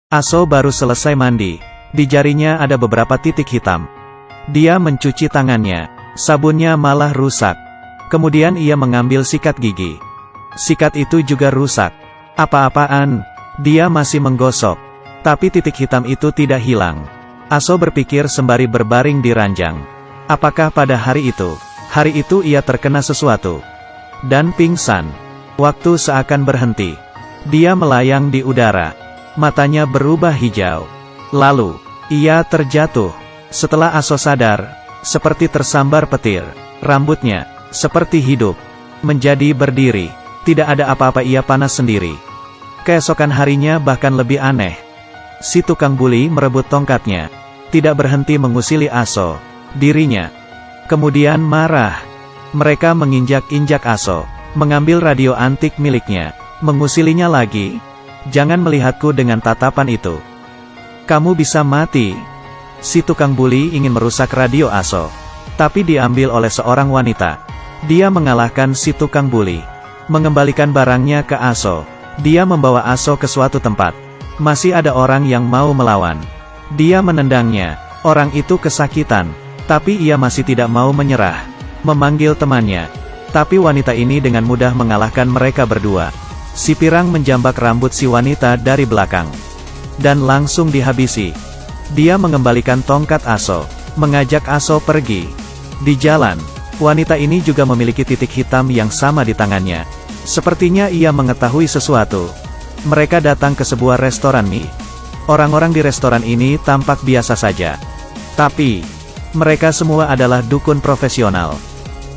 Aso baru selesai mandi. Di jarinya ada beberapa titik hitam. Dia mencuci tangannya. Sabunnya malah rusak. Kemudian ia mengambil sikat gigi. Sikat itu juga rusak. Apa-apaan? Dia masih menggosok. Tapi titik hitam itu tidak hilang. Aso berpikir sembari berbaring di ranjang. Apakah pada hari itu ia terkena sesuatu? Dan pingsan. Waktu seakan berhenti. Dia melayang di udara. Matanya berubah hijau. Lalu, ia terjatuh. Setelah Aso sadar, seperti tersambar petir. Rambutnya, seperti hidup. Menjadi berdiri. Tidak ada apa-apa, ia panas sendiri. Keesokan harinya bahkan lebih aneh. Si tukang buli merebut tongkatnya. Tidak berhenti mengusili Aso. Dirinya. Kemudian marah. Mereka menginjak-injak Aso. Mengambil radio antik miliknya. Mengusilinya lagi. Jangan melihatku dengan tatapan itu. Kamu bisa mati. Si tukang buli ingin merusak radio Aso. Tapi diambil oleh seorang wanita. Dia mengalahkan si tukang buli. Mengembalikan barangnya ke Aso. Dia membawa Aso ke suatu tempat. Masih ada orang yang mau melawan. Dia menendangnya. Orang itu kesakitan. Tapi ia masih tidak mau menyerah. Memanggil temannya. Tapi wanita ini dengan mudah mengalahkan mereka berdua. Si pirang menjambak rambut si wanita dari belakang. Dan langsung dihabisi. Dia mengembalikan tongkat Aso. Mengajak Aso pergi. Di jalan, wanita ini juga memiliki titik hitam yang sama di tangannya. Sepertinya ia mengetahui sesuatu. Mereka datang ke sebuah restoran mie. Orang-orang di restoran ini tampak biasa saja. Tapi, mereka semua adalah dukun profesional.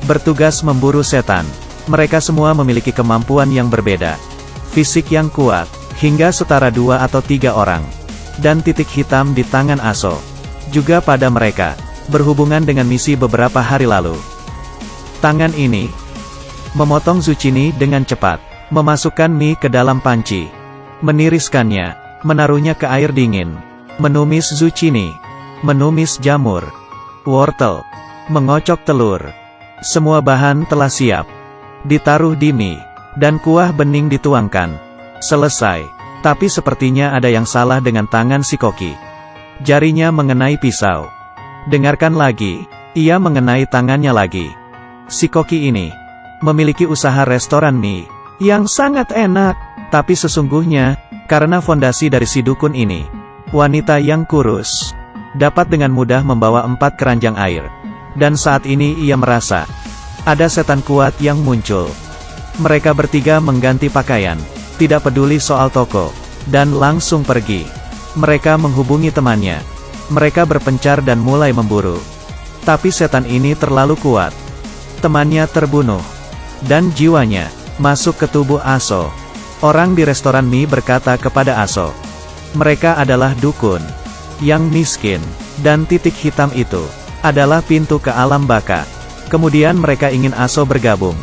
Bertugas memburu setan. Mereka semua memiliki kemampuan yang berbeda. Fisik yang kuat, hingga setara 2 atau 3 orang. Dan titik hitam di tangan Aso. Juga pada mereka, berhubungan dengan misi beberapa hari lalu. Tangan ini, memotong zucchini dengan cepat. Memasukkan mie ke dalam panci. Meniriskannya. Menaruhnya ke air dingin. Menumis zucchini. Menumis jamur. Wortel. Mengocok telur. Semua bahan telah siap. Ditaruh di mie. Dan kuah bening dituangkan. Selesai. Tapi sepertinya ada yang salah dengan tangan si koki. Jarinya mengenai pisau. Dengarkan lagi. Ia mengenai tangannya lagi. Si koki ini memiliki usaha restoran mie yang sangat enak. Tapi sesungguhnya, karena fondasi dari si dukun ini, wanita yang kurus dapat dengan mudah membawa 4 keranjang air. Dan saat ini ia merasa ada setan kuat yang muncul. Mereka bertiga mengganti pakaian, tidak peduli soal toko, dan langsung pergi. Mereka menghubungi temannya. Mereka berpencar dan mulai memburu. Tapi setan ini terlalu kuat. Temannya terbunuh. Dan jiwanya masuk ke tubuh Aso. Orang di restoran mie berkata kepada Aso, mereka adalah dukun yang miskin. Dan titik hitam itu adalah pintu ke alam baka. Kemudian mereka ingin Aso bergabung.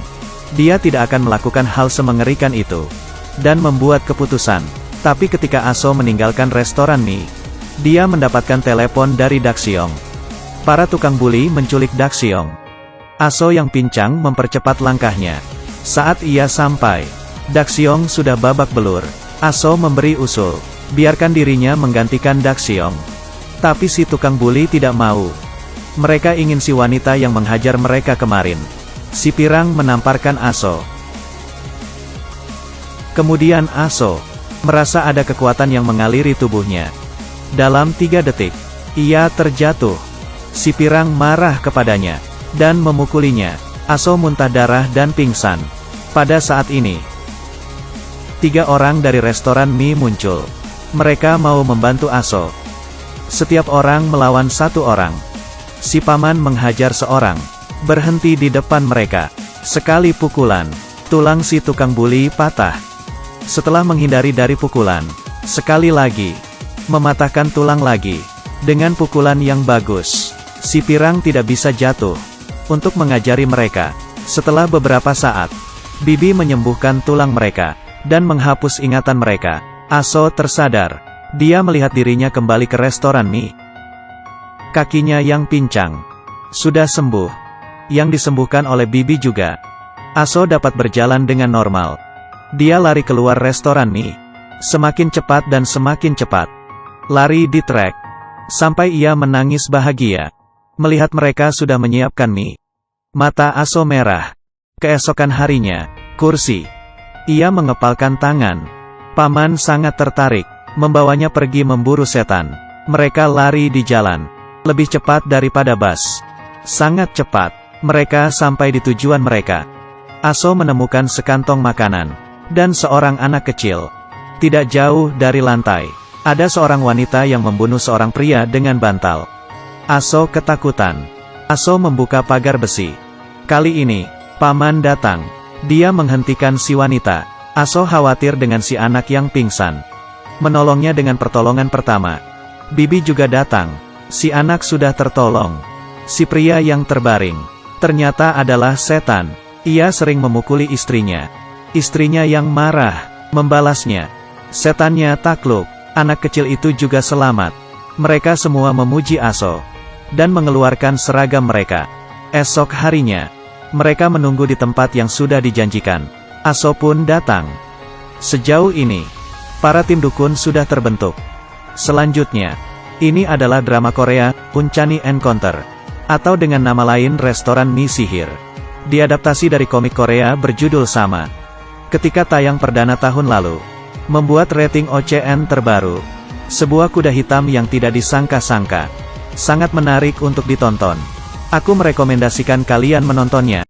Dia tidak akan melakukan hal semengerikan itu. Dan membuat keputusan. Tapi ketika Aso meninggalkan restoran mie, dia mendapatkan telepon dari Daxiong. Para tukang buli menculik Daxiong. Aso yang pincang mempercepat langkahnya. Saat ia sampai, Daxiong sudah babak belur. Aso memberi usul, biarkan dirinya menggantikan Daxiong. Tapi si tukang buli tidak mau. Mereka ingin si wanita yang menghajar mereka kemarin. Si pirang menamparkan Aso. Kemudian Aso merasa ada kekuatan yang mengaliri tubuhnya. Dalam 3 detik, ia terjatuh. Si pirang marah kepadanya dan memukulinya. Aso muntah darah dan pingsan. Pada saat ini, 3 orang dari restoran mie muncul. Mereka mau membantu Aso. Setiap orang melawan 1 orang. Si paman menghajar seorang. Berhenti di depan mereka. Sekali pukulan, tulang si tukang buli patah. Setelah menghindari dari pukulan, sekali lagi, mematahkan tulang lagi. Dengan pukulan yang bagus, si pirang tidak bisa jatuh. Untuk mengajari mereka. Setelah beberapa saat, Bibi menyembuhkan tulang mereka. Dan menghapus ingatan mereka. Aso tersadar. Dia melihat dirinya kembali ke restoran mie. Kakinya yang pincang sudah sembuh. Yang disembuhkan oleh Bibi juga. Aso dapat berjalan dengan normal. Dia lari keluar restoran mie. Semakin cepat dan semakin cepat. lari di trek. Sampai ia menangis bahagia. Melihat mereka sudah menyiapkan mie. Mata Aso merah. Keesokan harinya, kursi. Ia mengepalkan tangan. Paman sangat tertarik, membawanya pergi memburu setan. Mereka lari di jalan. Lebih cepat daripada bus. Sangat cepat. Mereka sampai di tujuan mereka. Aso menemukan sekantong makanan. Dan seorang anak kecil. Tidak jauh dari lantai. Ada seorang wanita yang membunuh seorang pria dengan bantal. Aso ketakutan. Aso membuka pagar besi. Kali ini, paman datang. Dia menghentikan si wanita. Aso khawatir dengan si anak yang pingsan. Menolongnya dengan pertolongan pertama. Bibi juga datang. Si anak sudah tertolong. Si pria yang terbaring. Ternyata adalah setan. Ia sering memukuli istrinya. Istrinya yang marah, membalasnya. Setannya takluk. Anak kecil itu juga selamat. Mereka semua memuji Aso. Dan mengeluarkan seragam mereka. Esok harinya. Mereka menunggu di tempat yang sudah dijanjikan. Aso pun datang. Sejauh ini, para tim dukun sudah terbentuk. Selanjutnya, ini adalah drama Korea, Uncanny Encounter. Atau dengan nama lain Restoran Mie Sihir. Diadaptasi dari komik Korea berjudul sama. Ketika tayang perdana tahun lalu. Membuat rating OCN terbaru. Sebuah kuda hitam yang tidak disangka-sangka. Sangat menarik untuk ditonton. Aku merekomendasikan kalian menontonnya.